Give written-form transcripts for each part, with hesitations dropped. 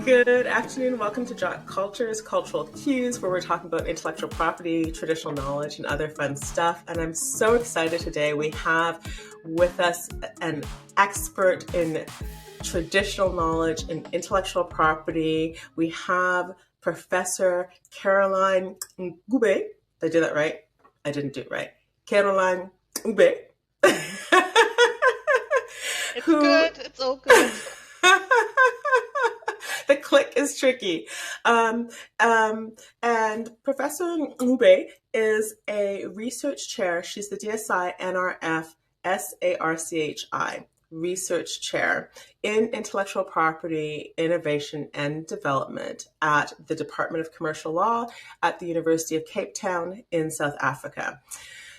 Good afternoon. Welcome to Jotkulture's Cultural Cues, where we're talking about intellectual property, traditional knowledge, and other fun stuff. And I'm so excited today. We have with us an expert in traditional knowledge and intellectual property. We have Professor Caroline Ncube. Did I do that right? I didn't do it right. Caroline Ncube. It's good. It's all good. The click is tricky. And Professor Ncube is a research chair. She's the DSI NRF SARCHI research chair in intellectual property, innovation, and development at the Department of Commercial Law at the University of Cape Town in South Africa.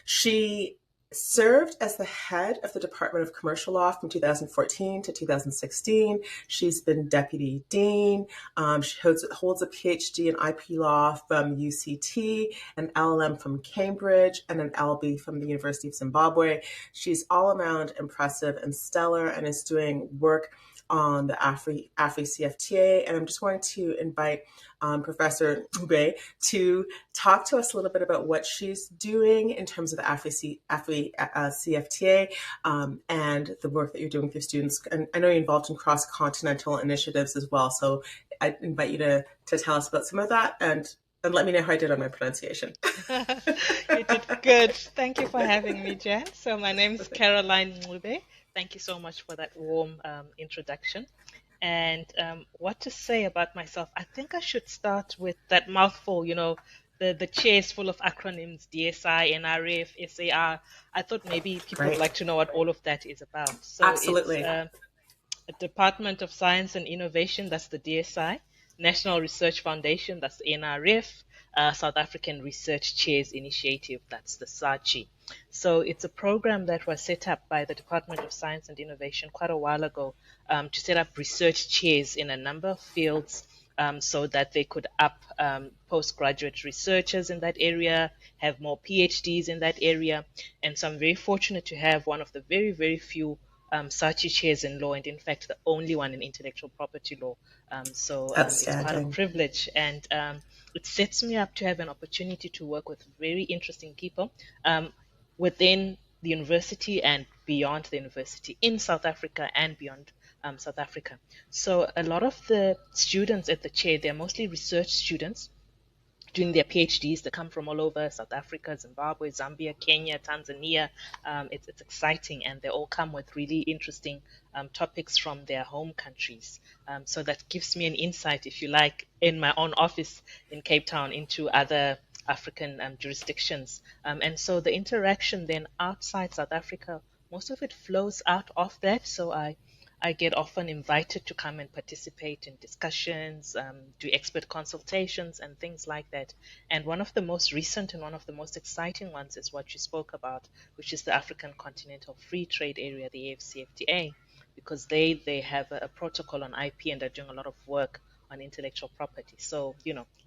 She served as the head of the Department of Commercial Law from 2014 to 2016. She's been deputy dean. She holds a PhD in IP law from UCT, an LLM from Cambridge, and an LB from the University of Zimbabwe. She's all around impressive and stellar and is doing work on the Afri CFTA. And I'm just going to invite Professor Ncube to talk to us a little bit about what she's doing in terms of the Afri CFTA and the work that you're doing with your students. And I know you're involved in cross-continental initiatives as well. So I invite you to tell us about some of that and let me know how I did on my pronunciation. You did good. Thank you for having me, Jan. So my name is Caroline Ncube. Thank you so much for that warm introduction. And what to say about myself? I think I should start with that mouthful, the chair is full of acronyms, DSI, NRF, SAR. I thought maybe people would like to know what all of that is about. So absolutely. It's a Department of Science and Innovation, that's the DSI, National Research Foundation, that's the NRF, South African Research Chairs Initiative, that's the SARCHI. So it's a program that was set up by the Department of Science and Innovation quite a while ago to set up research chairs in a number of fields so that they could up postgraduate researchers in that area, have more PhDs in that area. And so I'm very fortunate to have one of the very, very few SARCHI chairs in law, and in fact the only one in intellectual property law. So it's quite a privilege, and it sets me up to have an opportunity to work with very interesting people within the university and beyond the university, in South Africa and beyond South Africa. So a lot of the students at the chair, they're mostly research students doing their PhDs. They come from all over South Africa, Zimbabwe, Zambia, Kenya, Tanzania. It's exciting, and they all come with really interesting topics from their home countries. So that gives me an insight, if you like, in my own office in Cape Town into other African jurisdictions. And so the interaction then outside South Africa, most of it flows out of that. So I get often invited to come and participate in discussions, do expert consultations and things like that. And one of the most recent and one of the most exciting ones is what you spoke about, which is the African Continental Free Trade Area, the AFCFTA, because they have a protocol on IP and are doing a lot of work on intellectual property. So,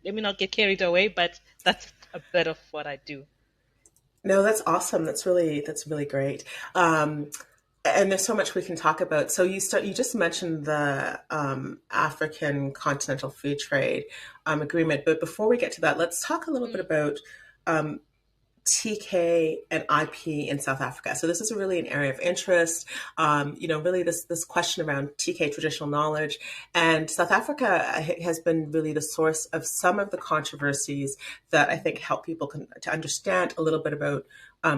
let me not get carried away, but that's a bit of what I do. No, that's awesome. That's really great. And there's so much we can talk about. So you just mentioned the African Continental Free Trade Agreement, but before we get to that, let's talk a little bit about TK and IP in South Africa. So this is really an area of interest. Really this question around TK traditional knowledge, and South Africa has been really the source of some of the controversies that I think help people to understand a little bit about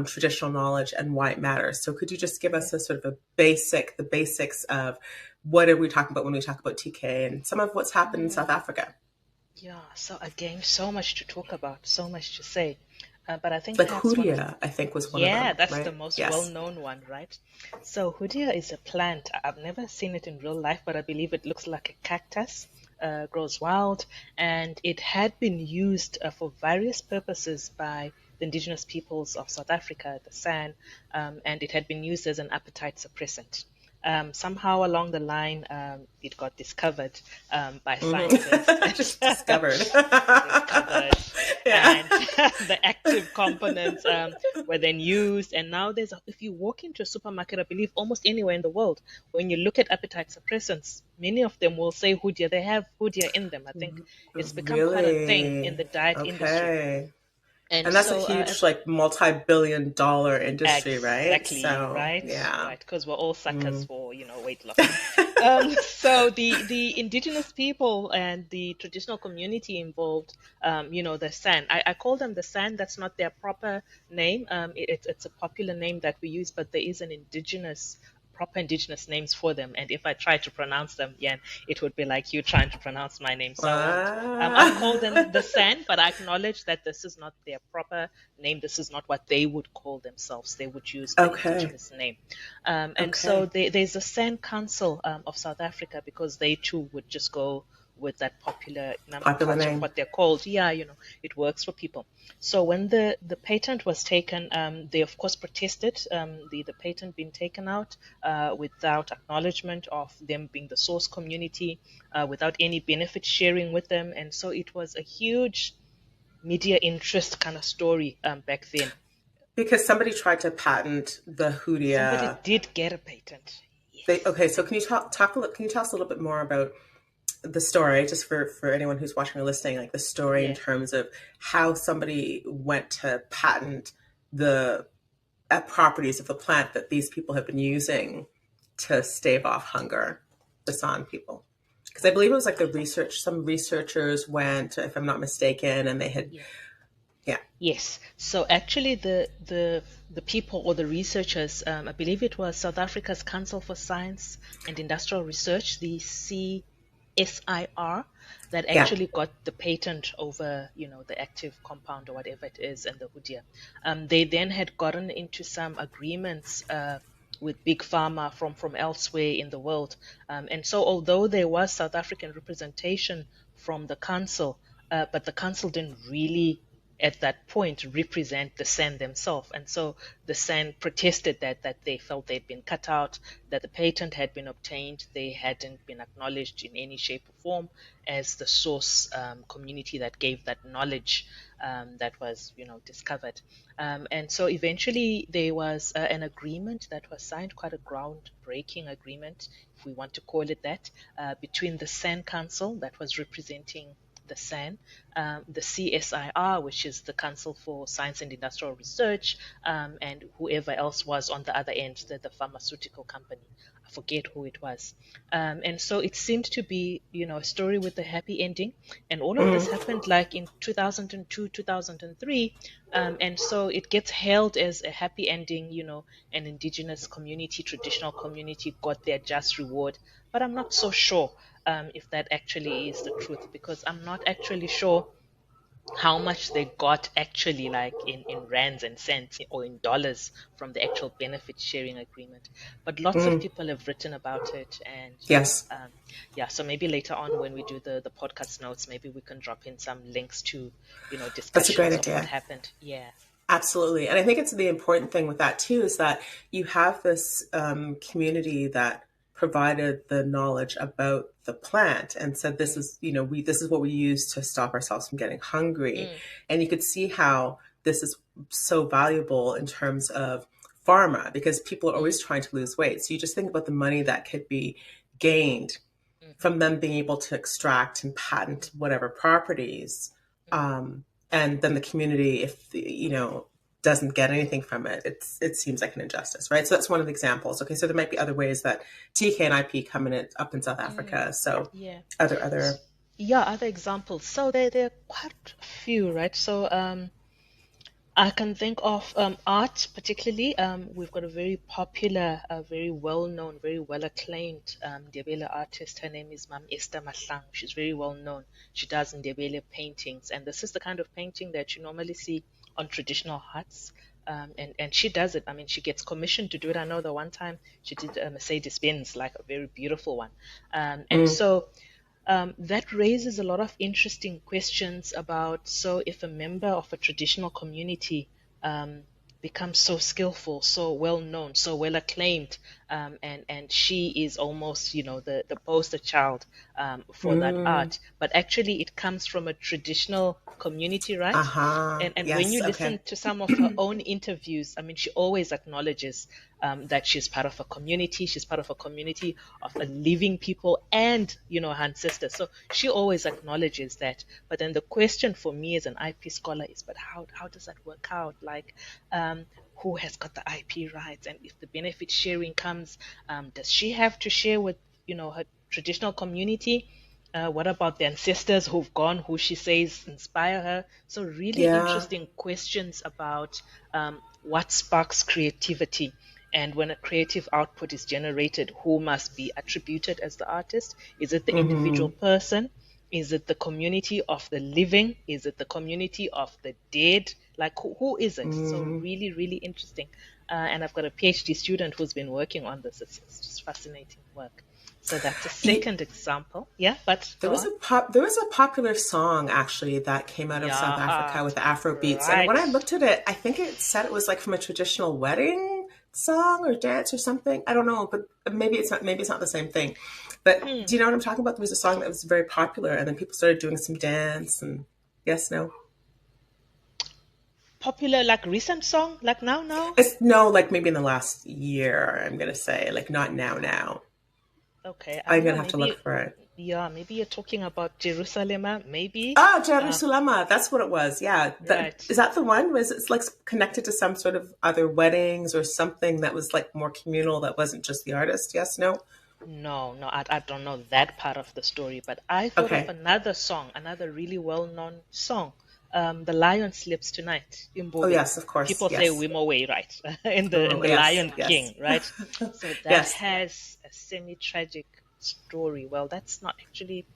traditional knowledge and why it matters. So could you just give us a sort of the basics of what are we talking about when we talk about TK and some of what's happened in South Africa? Yeah, so again, so much to talk about, so much to say. But I think like Hoodia, I think was one of them. Yeah, that's right? the most well-known one, right? So Hoodia is a plant. I've never seen it in real life, but I believe it looks like a cactus, grows wild, and it had been used for various purposes by the indigenous peoples of South Africa, the San, and it had been used as an appetite suppressant. Somehow along the line, it got discovered by scientists. Just discovered. Discovered, Yeah. and the active components were then used. And now if you walk into a supermarket, I believe almost anywhere in the world, when you look at appetite suppressants, many of them will say Hoodia. They have Hoodia in them. I think it's become quite a thing in Really? the diet industry. Okay. And And that's a so, huge, like, multi-billion-dollar industry, right? exactly, So, right, yeah. right, because we're all suckers Mm. for, weight loss. So the indigenous people and the traditional community involved, the San. I call them the San. That's not their proper name. It's a popular name that we use, but there is an proper indigenous names for them. And if I try to pronounce them, yeah, it would be like you trying to pronounce my name. So I won't. I'll call them the San, but I acknowledge that this is not their proper name. This is not what they would call themselves. They would use the Okay. indigenous name. And so Okay. there's a San Council of South Africa, because they too would just go with that popular Popular nomenclature of name. what they're called. Yeah, it works for people. So when the patent was taken, they of course protested the patent being taken out without acknowledgement of them being the source community, without any benefit sharing with them. And so it was a huge media interest kind of story back then. Because somebody tried to patent the Somebody Hoodia. did get a patent. Okay, Yes. so can you can you tell us a little bit more about the story, just for anyone who's watching or listening, like the story in Yeah. terms of how somebody went to patent the properties of the plant that these people have been using to stave off hunger, the San people? Because I believe it was like some researchers went, if I'm not mistaken, and they had, Yeah. yeah. Yes. So actually, the people or the researchers, I believe it was South Africa's Council for Science and Industrial Research, the CSIR, that Yeah. actually got the patent over, the active compound or whatever it is in the Hoodia. They then had gotten into some agreements with big pharma from elsewhere in the world, and so although there was South African representation from the council, but the council didn't really at that point represent the San themselves. And so the San protested that they felt they'd been cut out, that the patent had been obtained, they hadn't been acknowledged in any shape or form as the source community that gave that knowledge that was, discovered. And so eventually there was an agreement that was signed, quite a groundbreaking agreement, if we want to call it that, between the San Council that was representing the SAN, the CSIR, which is the Council for Science and Industrial Research, and whoever else was on the other end, the pharmaceutical company. I forget who it was. And so it seemed to be, a story with a happy ending. And all of this happened like in 2002, 2003. And so it gets hailed as a happy ending, an indigenous community, traditional community got their just reward. But I'm not so sure if that actually is the truth, because I'm not actually sure how much they got actually, like in rands and cents or in dollars, from the actual benefit sharing agreement. But lots of people have written about it, and Yes. yeah, so maybe later on when we do the podcast notes, maybe we can drop in some links to That's a great discussions of what idea. happened. Yeah. Absolutely. And I think it's the important thing with that too is that you have this community that provided the knowledge about the plant and said, this is, this is what we use to stop ourselves from getting hungry. And you could see how this is so valuable in terms of pharma, because people are always trying to lose weight. So you just think about the money that could be gained from them being able to extract and patent whatever properties. And then the community, if doesn't get anything from it, it seems like an injustice, right? So that's one of the examples. Okay, so there might be other ways that TK and IP come in up in South Africa. So Yeah. other Yeah, other examples. So there are quite a few, right? So I can think of art, particularly. We've got a very popular, very well-known, very well-acclaimed Ndebele artist. Her name is Mam Esther Mahlang. She's very well-known. She does Ndebele paintings, and this is the kind of painting that you normally see on traditional huts. And she does it. I mean, she gets commissioned to do it. I know the one time she did a Mercedes-Benz, like a very beautiful one. And so that raises a lot of interesting questions about, so if a member of a traditional community becomes so skillful, so well known, so well acclaimed and she is almost, the poster child for that Mm. art. But actually, it comes from a traditional community, right? Uh-huh. And when Yes. you Okay. listen to some of her own interviews, I mean, she always acknowledges that she's part of a community. She's part of a community of a living people and, her ancestors. So she always acknowledges that. But then the question for me as an IP scholar is, but how does that work out? Like, who has got the IP rights? And if the benefit sharing comes, does she have to share with, her traditional community? What about the ancestors who've gone, who she says inspire her? So, really Yeah. interesting questions about what sparks creativity. And when a creative output is generated, who must be attributed as the artist? Is it the individual Mm-hmm. person? Is it the community of the living? Is it the community of the dead? Like, who is it? So, Mm. really, really interesting. And I've got a PhD student who's been working on this. It's just fascinating work. So that's a And second example. Yeah, but there go was on. a popular song actually that came out of South Yeah, Africa with Afro beats, and when I right. looked at it, I think it said it was like from a traditional wedding song or dance or something. I don't know, but maybe it's not. Maybe it's not the same thing. But Hmm. do you know what I'm talking about? There was a song that was very popular, and then people started doing some dance and yes, no. Popular, like recent song, like now? It's no, like maybe in the last year. I'm gonna say like not now. Now Okay, I I'm don't gonna know. have to look Maybe, for it. yeah, maybe you're talking about Jerusalem, maybe. Ah, Uh, Jerusalema. That's what it was. Yeah. right. Is that the one? Was it's like connected to some sort of other weddings or something that was like more communal that wasn't just the artist? Yes, no? No, I don't know that part of the story, but I thought of Okay. another song, another really well-known song. The Lion Sleeps Tonight, Oh, Imbobe. yes, of course. People say Yes. Wimoweh, right? In the Yes, Lion yes. King, right? So that Yes. has a semi-tragic story. Well, that's not actually,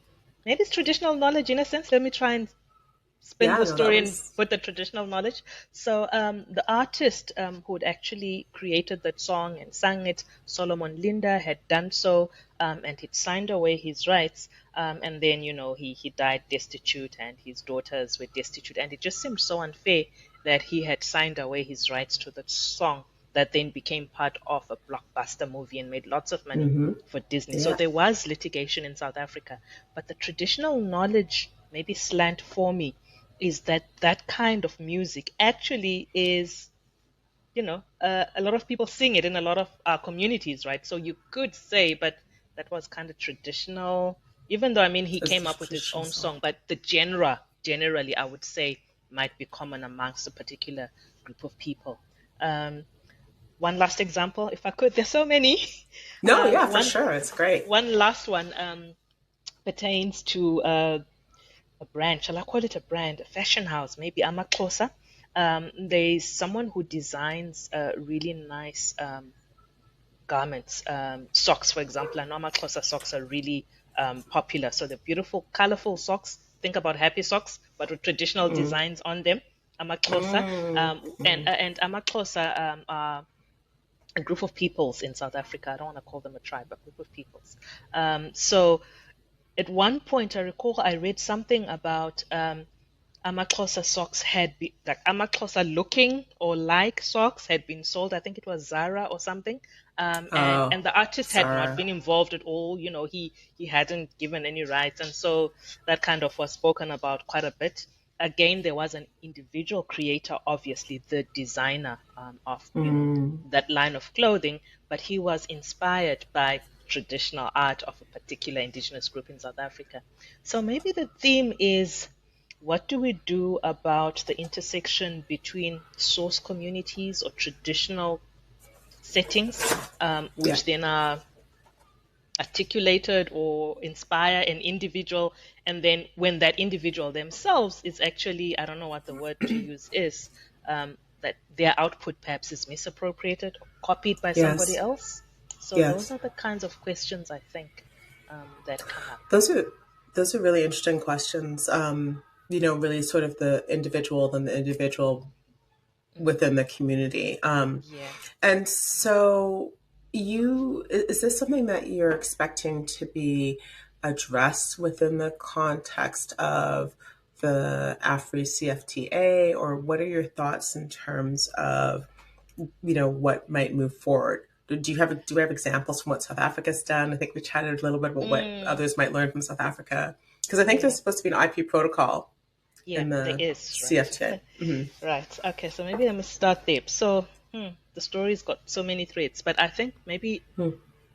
maybe it's traditional knowledge in a sense. Let me try and spin Yeah, the no, that story and was. put the traditional knowledge. So the artist who'd actually created that song and sang it, Solomon Linda, had done so, and he'd signed away his rights. And then, he died destitute, and his daughters were destitute. And it just seemed so unfair that he had signed away his rights to that song that then became part of a blockbuster movie and made lots of money Hmm. for Disney. So Yeah. there was litigation in South Africa. But the traditional knowledge, maybe slant for me, is that that kind of music actually is, a lot of people sing it in a lot of communities, right? So you could say, but that was kind of traditional, even though, I mean, he It's came a up with his traditional own song. song, but the genre, generally, I would say, might be common amongst a particular group of people. Um, one last example, if I could, there's so many. No, yeah, for One sure. It's great. one last one pertains to a brand. Shall I call it a brand? A fashion house, maybe Amaxhosa. There's someone who designs really nice garments, socks, for example. And Amaxhosa socks are really popular. So they're beautiful, colorful socks. Think about happy socks, but with traditional Mm. designs on them. Amaxhosa, Mm. Mm. and Amaxhosa are a group of peoples in South Africa. I don't want to call them a tribe, but a group of peoples. So at one point, I recall I read something about Amaxhosa socks had been like Amaxhosa looking or like socks had been sold. I think it was Zara or something. And Oh, the artist had not Sarah. been involved at all. He hadn't given any rights, and so that kind of was spoken about quite a bit. Again, there was an individual creator, obviously the designer of Mm. that line of clothing, but he was inspired by traditional art of a particular indigenous group in South Africa. So maybe the theme is, what do we do about the intersection between source communities or traditional settings, Yeah. which then are articulated or inspire an individual, and then when that individual themselves is actually, I don't know what the word to use is, that their output perhaps is misappropriated or copied by somebody Yes. else. So those Yes. are the kinds of questions I think that come up. Those are those are really interesting questions. Really sort of the individual than the individual within the community. Yeah. And so is this something that you're expecting to be addressed within the context of the AFRI CFTA, or what are your thoughts in terms of, what might move forward? do we have examples from what South Africa's done? I think we chatted a little bit about what Mm, others might learn from South Africa, because I think yeah, there's supposed to be an IP protocol yeah, in there the is, CFTA. right? Right. Okay, so maybe let me start there. So, the story's got so many threads, but I think maybe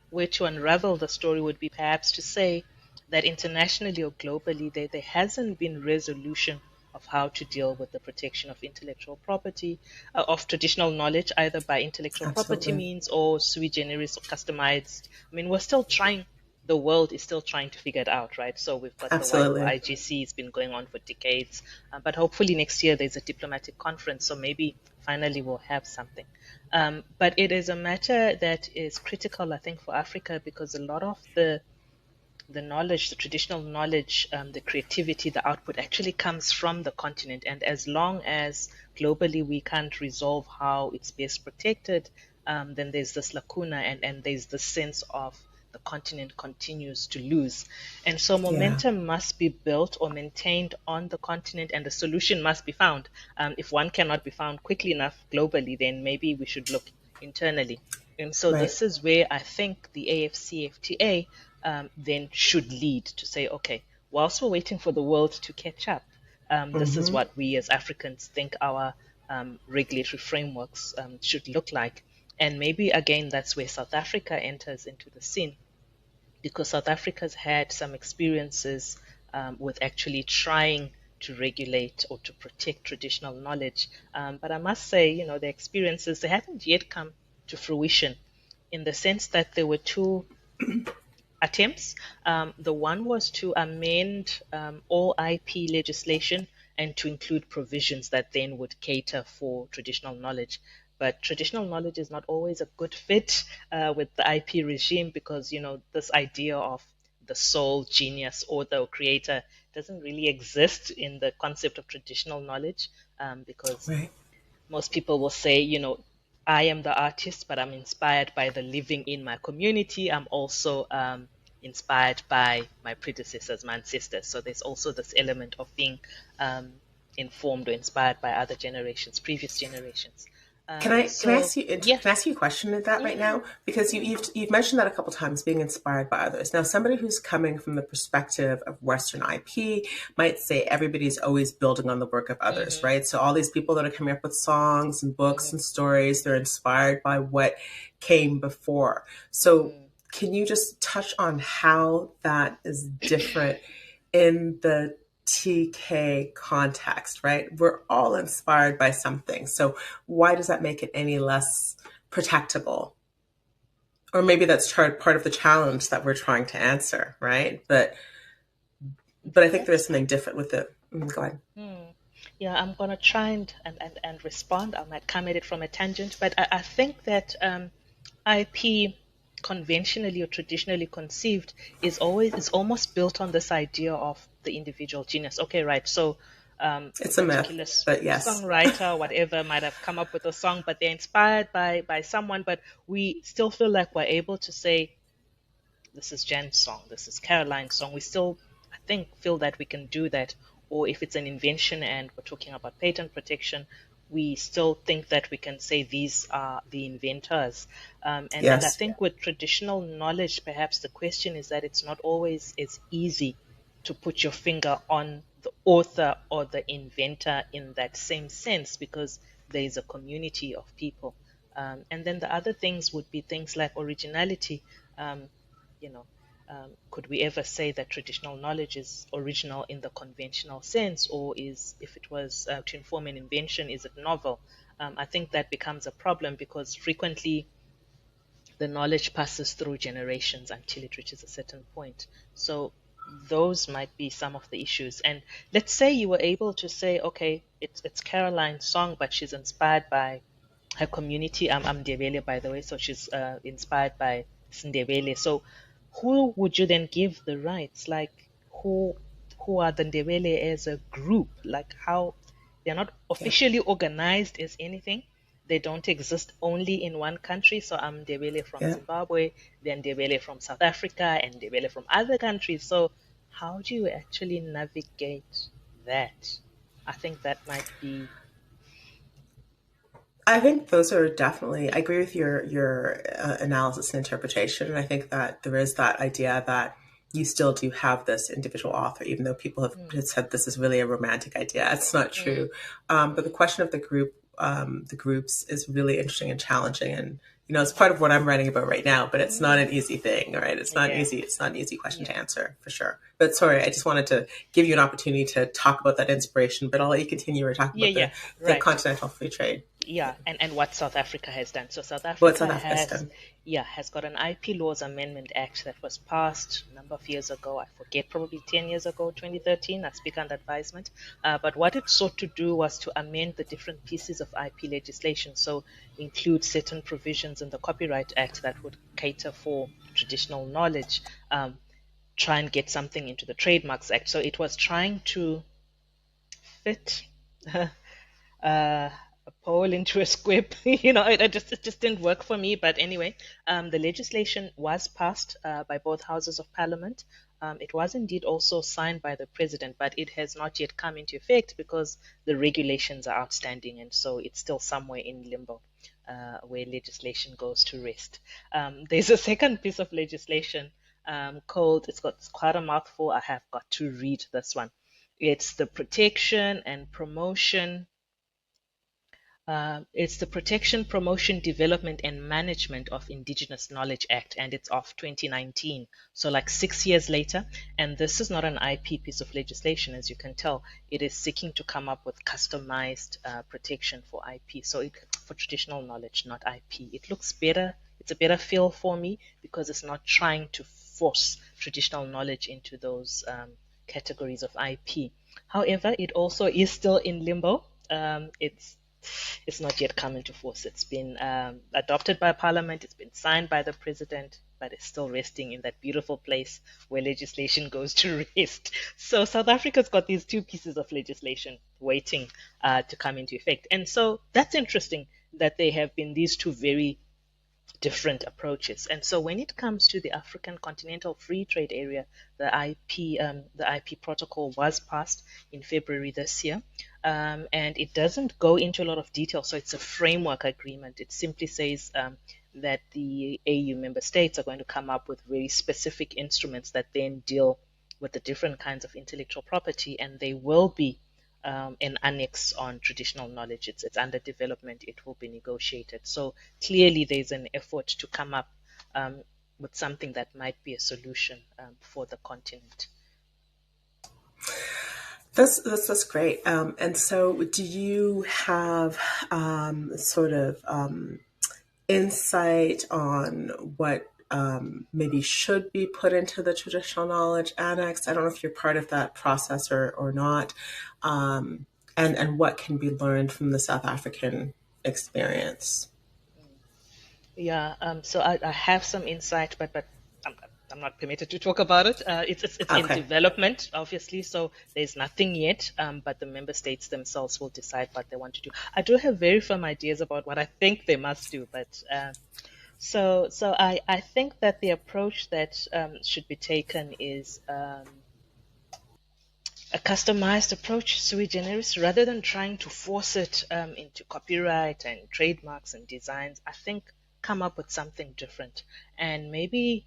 way to unravel the story would be perhaps to say that internationally or globally, there hasn't been resolution of how to deal with the protection of intellectual property, of traditional knowledge, either by intellectual property Absolutely, means or sui generis or customized. I mean, we're still trying, the world is still trying to figure it out, right? So we've got the WIPO absolutely, IGC, it's been going on for decades, but hopefully next year there's a diplomatic conference, so maybe finally we'll have something. But it is a matter that is critical, I think, for Africa because a lot of the knowledge, the traditional knowledge, the creativity, the output actually comes from the continent. And as long as globally we can't resolve how it's best protected, then there's this lacuna and there's the sense of the continent continues to lose. And so yeah, momentum must be built or maintained on the continent and a solution must be found. If one cannot be found quickly enough globally, then maybe we should look internally. And so right, this is where I think the AFCFTA then should lead to say, okay, whilst we're waiting for the world to catch up, this is what we as Africans think our regulatory frameworks should look like. And maybe again, that's where South Africa enters into the scene because South Africa's had some experiences with actually trying to regulate or to protect traditional knowledge. But I must say, the experiences, they haven't yet come to fruition in the sense that there were two attempts. The one was to amend all IP legislation and to include provisions that then would cater for traditional knowledge. But traditional knowledge is not always a good fit with the IP regime because, this idea of the sole genius, author, or creator doesn't really exist in the concept of traditional knowledge because right. most people will say, I am the artist, but I'm inspired by the living in my community. I'm also inspired by my predecessors, my ancestors. So there's also this element of being um, informed or inspired by other generations, previous generations. Can I So ask you yeah, can I ask you a question at that right yeah, now? Because you've mentioned that a couple times, being inspired by others. Now, somebody who's coming from the perspective of Western IP might say everybody's always building on the work of others, mm-hmm, right? So all these people that are coming up with songs and books mm-hmm, and stories, they're inspired by what came before. So can you just touch on how that is different in the TK context, right? We're all inspired by something. So why does that make it any less protectable? Or maybe that's part of the challenge that we're trying to answer, right? But I think there's that's something different with it. Go ahead. yeah. I'm gonna try and respond. I might come at it from a tangent, but I think that IP conventionally or traditionally conceived is almost built on this idea of the individual genius. Okay, right. So a It's a myth, particular but yes. songwriter, whatever, might have come up with a song, but they're inspired by someone. But we still feel like we're able to say, this is Jen's song, this is Caroline's song. We still, I think, feel that we can do that. Or if it's an invention and we're talking about patent protection, we still think that we can say these are the inventors. And I Yes. think with traditional knowledge, perhaps the question is that it's not always as easy to put your finger on the author or the inventor in that same sense because there is a community of people. And then the other things would be things like originality. Um, you know, could we ever say that traditional knowledge is original in the conventional sense, or is if it was to inform an invention, is it novel? I think that becomes a problem because frequently the knowledge passes through generations until it reaches a certain point. So those might be some of the issues. And let's say you were able to say, okay, it's Caroline's song, but she's inspired by her community. I'm Ndebele, by the way, so she's inspired by Ndebele. So who would you then give the rights? Like who are the Ndebele as a group? Like how they're not Yeah. officially organized as anything. They don't exist only in one country. So I'm Ndebele from Yeah. Zimbabwe, then Ndebele from South Africa, and Ndebele from other countries. So how do you actually navigate that? I think that might be I think those are definitely. I agree with your analysis and interpretation, and I think that there is that idea that you still do have this individual author, even though people have Mm, said this is really a romantic idea. It's not mm, true. But the mm. question of the groups, is really interesting and challenging, and it's part of what I'm writing about right now. But it's not Mm. an easy thing, right? It's not Yeah, easy. It's not an easy question yeah, to answer for sure. But sorry, I just wanted to give you an opportunity to talk about that inspiration. But I'll let you continue. We're talking yeah, about yeah. the Right. continental free trade. Yeah, and what South Africa has done. So South Well, Africa South Africa's has, done. yeah, has got an IP Laws Amendment Act that was passed a number of years ago. I forget, probably 10 years ago, 2013. I speak under advisement. But what it sought to do was to amend the different pieces of IP legislation. So include certain provisions in the Copyright Act that would cater for traditional knowledge. Try and get something into the Trademarks Act. So it was trying to fit a pole into a squib. It just didn't work for me. But anyway, the legislation was passed by both houses of parliament. It was indeed also signed by the president, but it has not yet come into effect because the regulations are outstanding, and so it's still somewhere in limbo. Where legislation goes to rest. There's a second piece of legislation called, it's quite a mouthful. I have got to read this one. It's the protection and promotion it's the Protection, Promotion, Development and Management of Indigenous Knowledge Act, and it's of 2019. So, like 6 years later, and this is not an IP piece of legislation, as you can tell. It is seeking to come up with customized protection for IP, for traditional knowledge, not IP. It looks better. It's a better feel for me because it's not trying to force traditional knowledge into those categories of IP. However, it also is still in limbo. It's not yet come into force. It's been adopted by Parliament, it's been signed by the President, but it's still resting in that beautiful place where legislation goes to rest. So South Africa's got these two pieces of legislation waiting to come into effect. And so that's interesting that there have been these two very different approaches. And so when it comes to the African Continental Free Trade Area, the IP protocol was passed in February this year, and it doesn't go into a lot of detail. So it's a framework agreement. It simply says that the AU member states are going to come up with very specific instruments that then deal with the different kinds of intellectual property, and they will be an annex on traditional knowledge. It's under development. It will be negotiated. So clearly, there's an effort to come up with something that might be a solution for the continent. That's great. And so, do you have sort of insight on what maybe should be put into the traditional knowledge annex? I don't know if you're part of that process or not, and what can be learned from the South African experience. Yeah, so I have some insight, but I'm, I'm not permitted to talk about it. It's in Okay. development, obviously, so there's nothing yet. But the member states themselves will decide what they want to do. I do have very firm ideas about what I think they must do, but I think that the approach that should be taken is a customized approach, sui generis, rather than trying to force it into copyright and trademarks and designs. I think come up with something different and maybe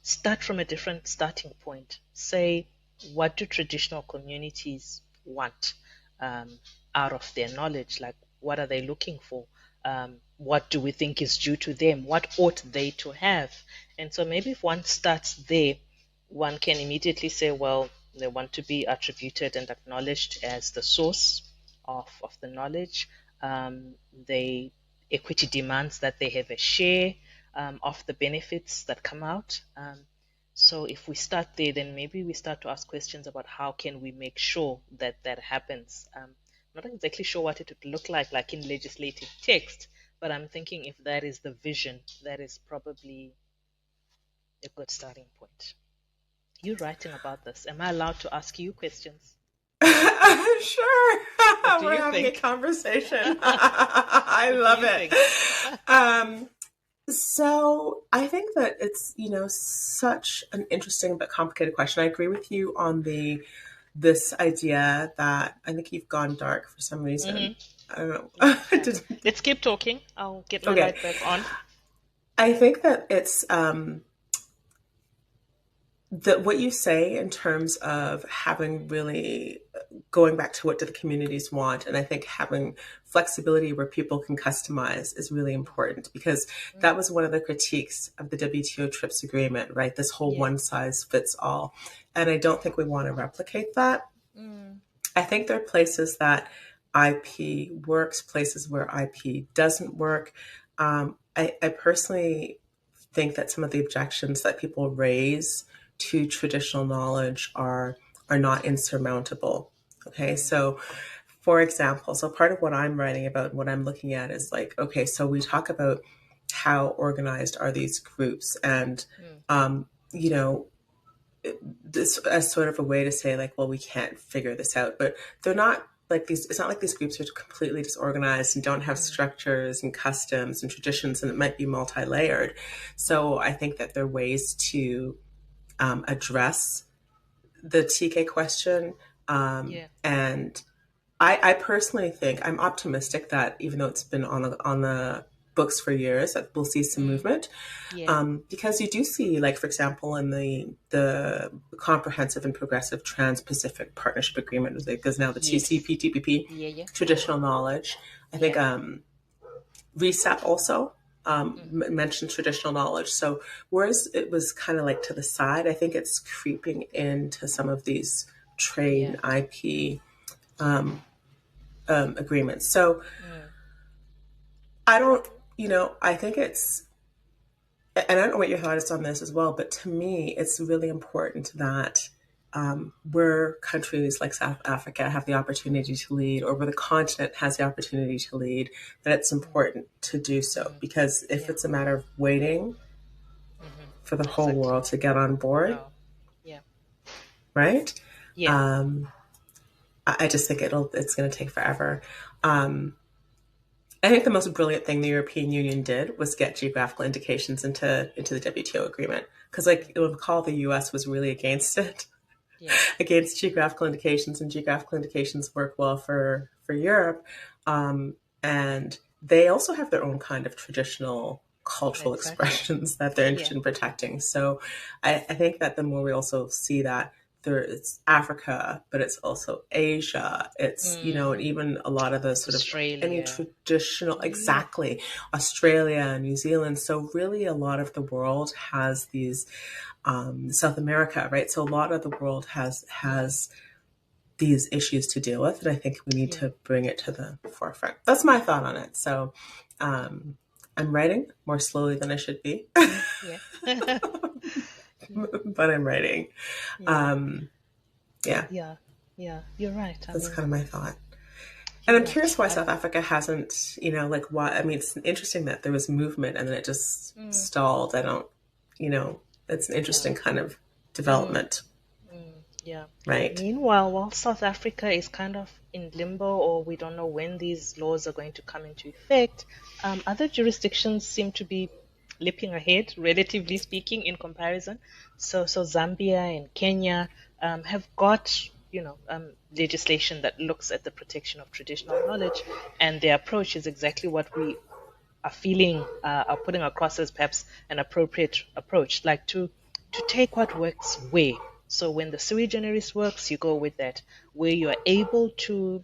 start from a different starting point. Say, what do traditional communities want out of their knowledge? Like, what are they looking for? What do we think is due to them? What ought they to have? And so maybe if one starts there, one can immediately say, well, they want to be attributed and acknowledged as the source of the knowledge. They Equity demands that they have a share of the benefits that come out. So if we start there, then maybe we start to ask questions about how can we make sure that that happens. I'm not exactly sure what it would look like in legislative text, but I'm thinking if that is the vision, that is probably a good starting point. You writing about this? Am I allowed to ask you questions? Sure. What do We're you having a think? conversation. I What do love you think? it. So I think that it's, such an interesting but complicated question. I agree with you on this idea that I think you've gone dark for some reason. Mm-hmm. I don't know. I Okay. didn't think. Let's keep talking. I'll get my Okay. light back on. I think that it's that what you say in terms of having really going back to what do the communities want, and I think having flexibility where people can customize is really important because that Mm, was one of the critiques of the WTO TRIPS agreement, right? This whole yeah. one size fits all. And I don't think we want to replicate that. Mm, I think there are places that IP works, places where IP doesn't work. I personally think that some of the objections that people raise to traditional knowledge are not insurmountable. Okay, mm, so for example, so part of what I'm writing about, what I'm looking at is like, okay, so we talk about how organized are these groups, and mm, you know, this as sort of a way to say like, well, we can't figure this out, but they're not like these. It's not like these groups are completely disorganized and don't have mm, structures and customs and traditions, and it might be multi-layered. mm. So I think that there are ways to address the TK question, Yeah. and I personally think I'm optimistic that even though it's been on the books for years, that we'll see some Mm, movement. yeah. Because you do see, like for example, in the comprehensive and progressive Trans-Pacific Partnership Agreement, because now the Yes. TCP, TPP, Yeah, yeah, yeah, traditional knowledge. I think yeah. RESAP also Mm, mentioned traditional knowledge. So whereas it was kind of like to the side, I think it's creeping into some of these trade yeah. and IP agreements. So Mm, I don't, I think it's, and I don't know what your thought is on this as well, but to me, it's really important that where countries like South Africa have the opportunity to lead, or where the continent has the opportunity to lead, that it's mm, important to do so. mm, Because if yeah. it's a matter of waiting for the whole Exactly. world to get on board, No. Yeah. right? Yeah. Um, I just think it's going to take forever. Um, I think the most brilliant thing the European Union did was get geographical indications into the WTO agreement. Because, like, you'll recall, the US was really against it, Yeah. against geographical indications, and geographical indications work well for Europe. And they also have their own kind of traditional cultural Exactly. expressions that they're Yeah. interested in protecting. So I think that the more we also see that there it's Africa, but it's also Asia. It's, and Mm, even a lot of the sort of any Australia. traditional, Yeah. exactly, Australia, New Zealand. So really a lot of the world has these, South America, right? So a lot of the world Mm, has these issues to deal with, and I think we need yeah. to bring it to the forefront. That's my thought on it. So um, I'm writing more slowly than I should be, Yeah. but I'm writing. Yeah. Um, yeah, Yeah. Yeah. You're right. I that's mean, kind of my thought. And you're I'm right. curious why South Africa hasn't, like why. I mean, it's interesting that there was movement and then it just Mm, stalled. I don't, it's an yeah. interesting kind of Mm, development, yeah. right? Meanwhile, while South Africa is kind of in limbo, or we don't know when these laws are going to come into effect, other jurisdictions seem to be leaping ahead, relatively speaking, in comparison. So Zambia and Kenya have got, legislation that looks at the protection of traditional knowledge, and their approach is exactly what we are feeling, are putting across as perhaps an appropriate approach, like to take what works where. So when the sui generis works, you go with that. Where you are able to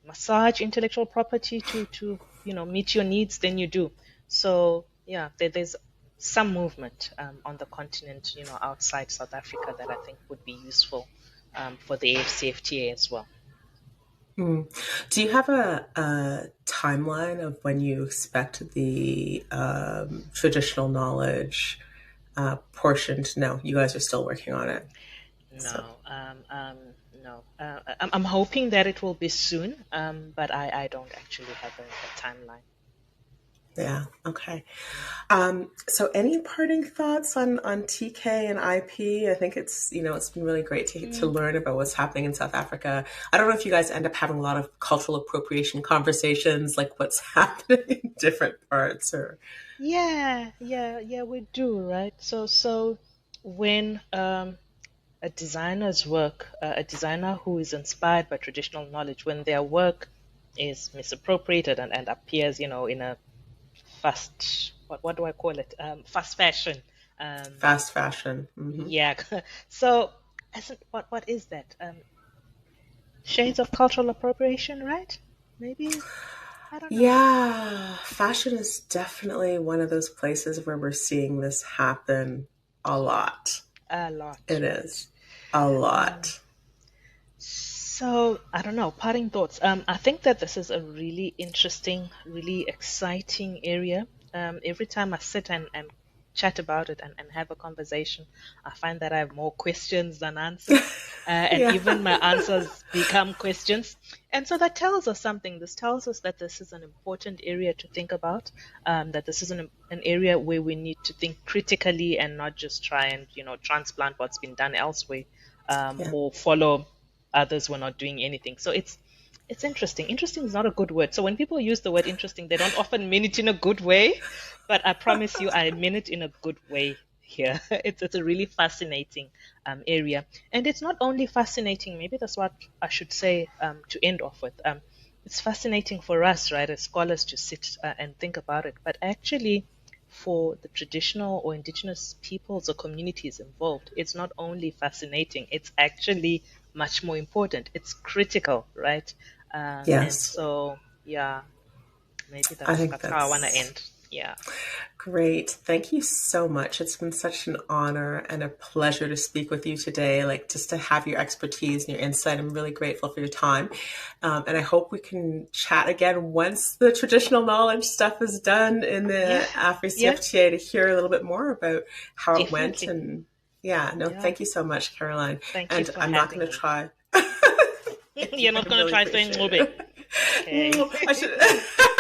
massage intellectual property to meet your needs, then you do. So yeah, there's some movement on the continent, outside South Africa, that I think would be useful for the AFCFTA as well. Hmm. Do you have a timeline of when you expect the traditional knowledge portion to know? You guys are still working on it. So, No, no. I'm hoping that it will be soon, but I don't actually have a timeline. yeah, okay. So any parting thoughts on TK and IP? I think it's been really great to Mm, learn about what's happening in South Africa. I don't know if you guys end up having a lot of cultural appropriation conversations, like what's happening in different parts, or yeah, yeah, yeah, we do, right? So when a designer's work, a designer who is inspired by traditional knowledge, when their work is misappropriated and appears, in a fast, what do I call it? Fast fashion. Um, Fast fashion. Hmm. yeah. So, what is that? Shades of cultural appropriation, right? Maybe, I don't know. Yeah, fashion is definitely one of those places where we're seeing this happen a Yeah, lot. a lot, It right? is a Um, lot. so I don't know, parting thoughts. I think that this is a really interesting, really exciting area. Every time I sit and chat about it and have a conversation, I find that I have more questions than answers, and Yeah. even my answers become questions. And so that tells us something. This tells us that this is an important area to think about, that this is an area where we need to think critically and not just try and, transplant what's been done elsewhere, Yeah. or follow others were not doing anything. So it's interesting. Interesting is not a good word. So when people use the word interesting, they don't often mean it in a good way, but I promise you, I mean it in a good way here. It's a really fascinating area, and it's not only fascinating. Maybe that's what I should say to end off with. It's fascinating for us, right, as scholars, to sit and think about it, but actually for the traditional or indigenous peoples or communities involved, it's not only fascinating, it's actually much more important. It's critical, right? And Yes. so, yeah, maybe I that's think that's how I want to that's end. Yeah. great. Thank you so much. It's been such an honor and a pleasure to speak with you today. Like, just to have your expertise and your insight. I'm really grateful for your time. And I hope we can chat again once the traditional knowledge stuff is done in Yeah. the Yeah. AfriCFTA to hear a little bit more about how it went. Definitely. And yeah, no, Yeah. thank you so much, Caroline. Thank you And for I'm not going having to me. try. Thank you. You're I not going to really try saying appreciate Ncube. it. Okay. I should.